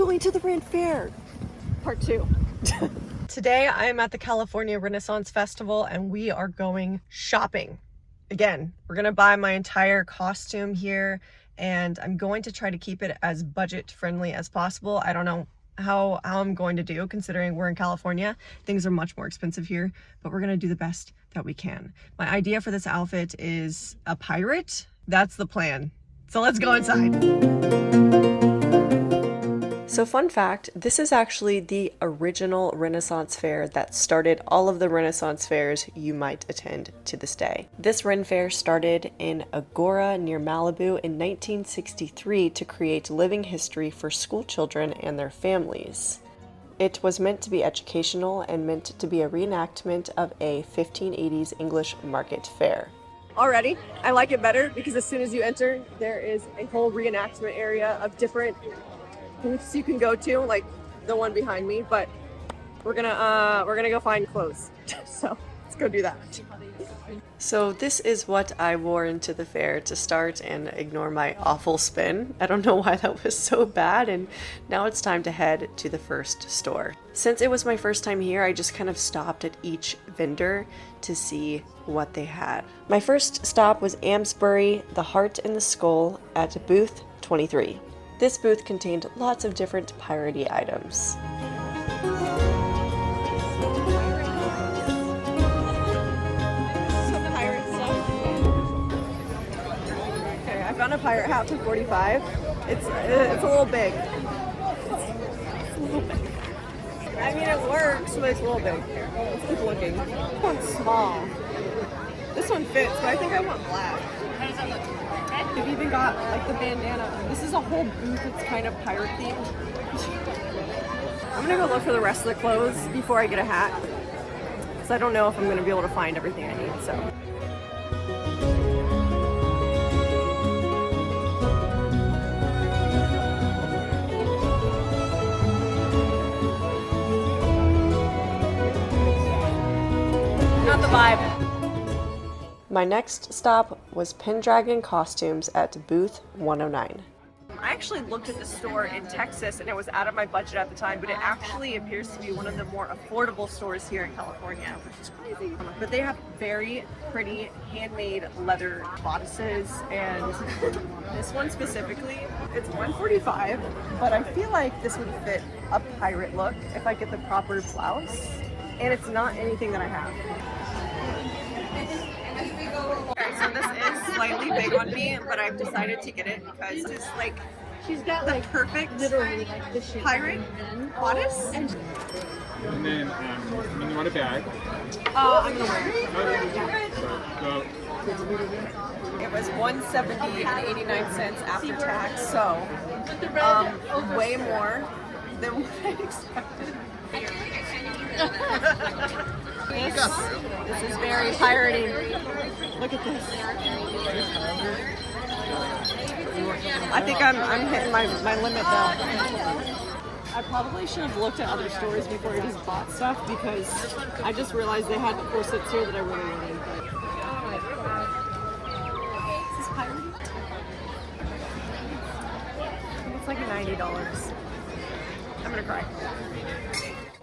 going to the Ren Fair. Part 2. Today I'm at the California Renaissance Festival and we are going shopping. Again, we're gonna buy my entire costume here and I'm going to try to keep it as budget friendly as possible. I don't know how I'm going to do considering we're in California. Things are much more expensive here, but we're gonna do the best that we can. My idea for this outfit is a pirate. That's the plan. So let's go inside. So fun fact, this is actually the original Renaissance Fair that started all of the Renaissance fairs you might attend to this day. This Ren Fair started in Agora near Malibu in 1963 to create living history for school children and their families. It was meant to be educational and meant to be a reenactment of a 1580s English market fair. Already, I like it better because as soon as you enter, there is a whole reenactment area of different booths you can go to, like the one behind me, but we're gonna go find clothes. So let's go do that. So this is what I wore into the fair to start and ignore my awful spin. I don't know why that was so bad, and now it's time to head to the first store. Since it was my first time here, I just kind of stopped at each vendor to see what they had. My first stop was Amesbury, the Heart and the Skull at booth 23. This booth contained lots of different piratey items. Okay, I found a pirate hat for $45. It's a little big. It's a little big. I mean, it works, but it's a little big. Let's keep looking. This one's small. This one fits, but I think I want black. They've even got like the bandana. This is a whole booth that's kind of pirate themed. I'm gonna go look for the rest of the clothes before I get a hat, because I don't know if I'm gonna be able to find everything I need. So. Not the vibe. My next stop was Pendragon Costumes at booth 109. I actually looked at the store in Texas and it was out of my budget at the time, but it actually appears to be one of the more affordable stores here in California, which is crazy. But they have very pretty handmade leather bodices, and this one specifically, it's $145, but I feel like this would fit a pirate look if I get the proper blouse, and it's not anything that I have. Okay, so this is slightly big on me, but I've decided to get it because it's like she's got the perfect literally like the pirate bodice. And then you want a bag? I'm gonna wear it. So, it was $170.89 after tax, so way more than what I expected. This is very piratey. Look at this. I think I'm hitting my limit though. I probably should have looked at other stores before I just bought stuff, because I just realized they had the corsets here that I really wanted. Is this piratey? It's like $90. I'm gonna cry.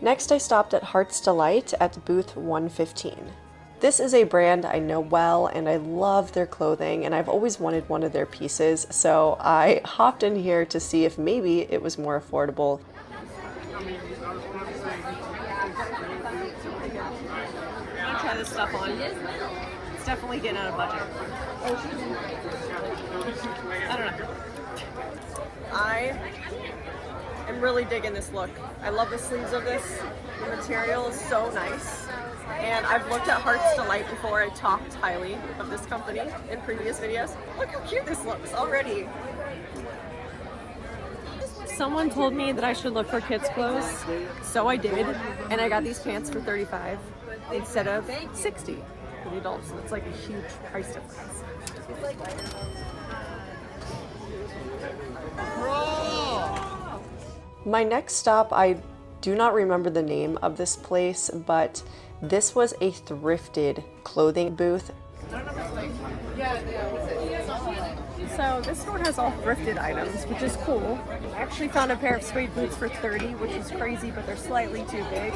Next, I stopped at 𝚌𝚘𝚖𝚎 at booth 115. This is a brand I know well, and I love their clothing, and I've always wanted one of their pieces, so I hopped in here to see if maybe it was more affordable. I'm gonna try this stuff on. It's definitely getting out of budget. I don't know. I'm really digging this look. I love the sleeves of this. The material is so nice. And I've looked at 𝚌𝚘𝚖𝚎 before. I talked highly of this company in previous videos. Look how cute this looks already. Someone told me that I should look for kids' clothes, so I did. And I got these pants for $35 instead of $60 for the adults. So it's like a huge price difference. My next stop, I do not remember the name of this place, but this was a thrifted clothing booth. So this store has all thrifted items, which is cool. I actually found a pair of suede boots for $30, which is crazy, but they're slightly too big.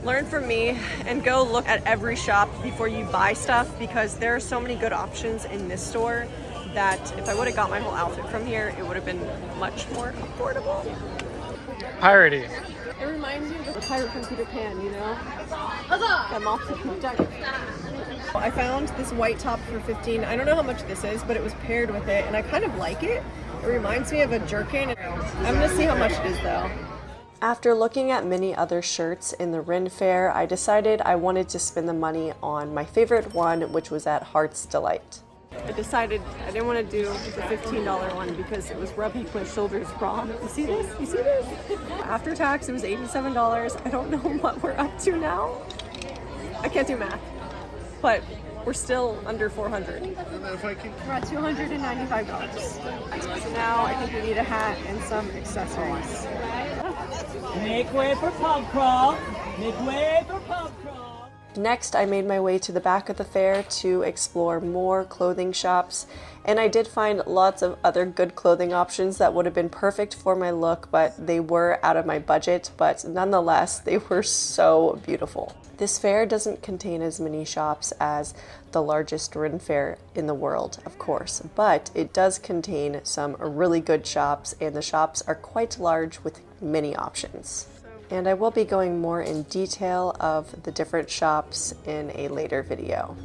Learn from me and go look at every shop before you buy stuff, because there are so many good options in this store that if I would have got my whole outfit from here, it would have been much more affordable. Piratey. It reminds me of the pirate from Peter Pan, you know? That moth jacket. I found this white top for $15. I don't know how much this is, but it was paired with it, and I kind of like it. It reminds me of a jerkin. I'm gonna see how much it is though. After looking at many other shirts in the Ren Fair, I decided I wanted to spend the money on my favorite one, which was at Heart's Delight. I decided I didn't want to do the $15 one because it was rubbing my shoulders raw. You see this? You see this? After tax, it was $87. I don't know what we're up to now. I can't do math, but we're still under 400. We're at $295. So now I think we need a hat and some accessories. Make way for pub crawl. Make way for pub crawl. Next, I made my way to the back of the fair to explore more clothing shops, and I did find lots of other good clothing options that would have been perfect for my look, but they were out of my budget, but nonetheless, they were so beautiful. This fair doesn't contain as many shops as the largest Ren Fair in the world, of course, but it does contain some really good shops, and the shops are quite large with many options. And I will be going more in detail of the different shops in a later video.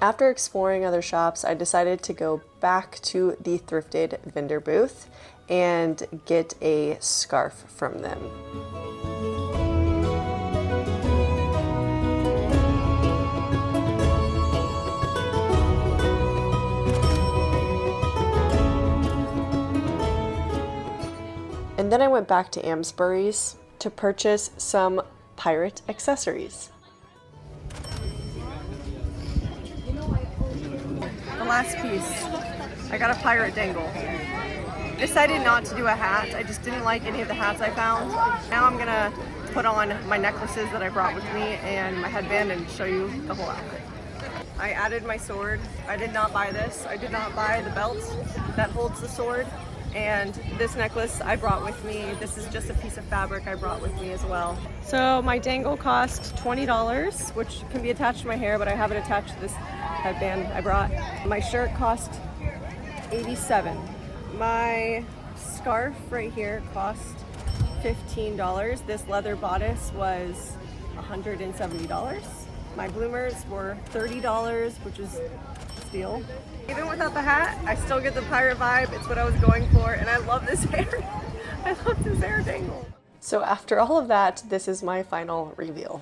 After exploring other shops, I decided to go back to the thrifted vendor booth and get a scarf from them. And then I went back to Amesbury's to purchase some pirate accessories. The last piece, I got a pirate dangle. I decided not to do a hat. I just didn't like any of the hats I found. Now I'm gonna put on my necklaces that I brought with me and my headband and show you the whole outfit. I added my sword. I did not buy this. I did not buy the belt that holds the sword. And this necklace I brought with me. This is just a piece of fabric I brought with me as well. So my dangle cost $20, which can be attached to my hair, but I have it attached to this headband I brought. My shirt cost $87. My scarf right here cost $15. This leather bodice was $170. My bloomers were $30, which is steal. Even without the hat, I still get the pirate vibe. It's what I was going for, and I love this hair. I love this hair dangle. So after all of that, this is my final reveal.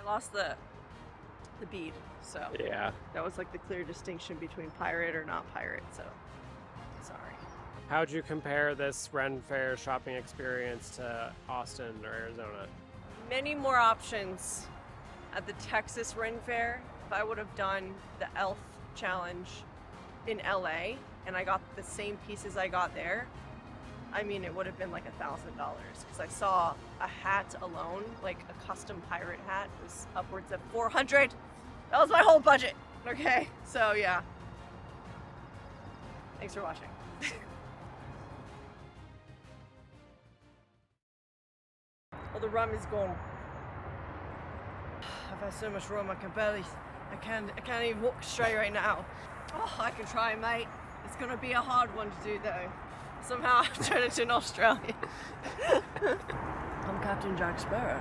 Lost the the bead. So Yeah. that was like the clear distinction between pirate or not pirate. So sorry. How'd you compare this Ren Fair shopping experience to Austin or Arizona? Many more options at the Texas Ren Fair. If I would have done the elf challenge in LA and I got the same pieces I got there, I mean, it would have been like $1,000 because I saw a hat alone, like a custom pirate hat, was upwards of $400. That was my whole budget. Okay, so yeah. Thanks for watching. Oh, the rum is gone. I've had so much rum I can't even walk straight right now. Oh, I can try, mate. It's gonna be a hard one to do though. Somehow I've turned into an Australian. I'm Captain Jack Sparrow.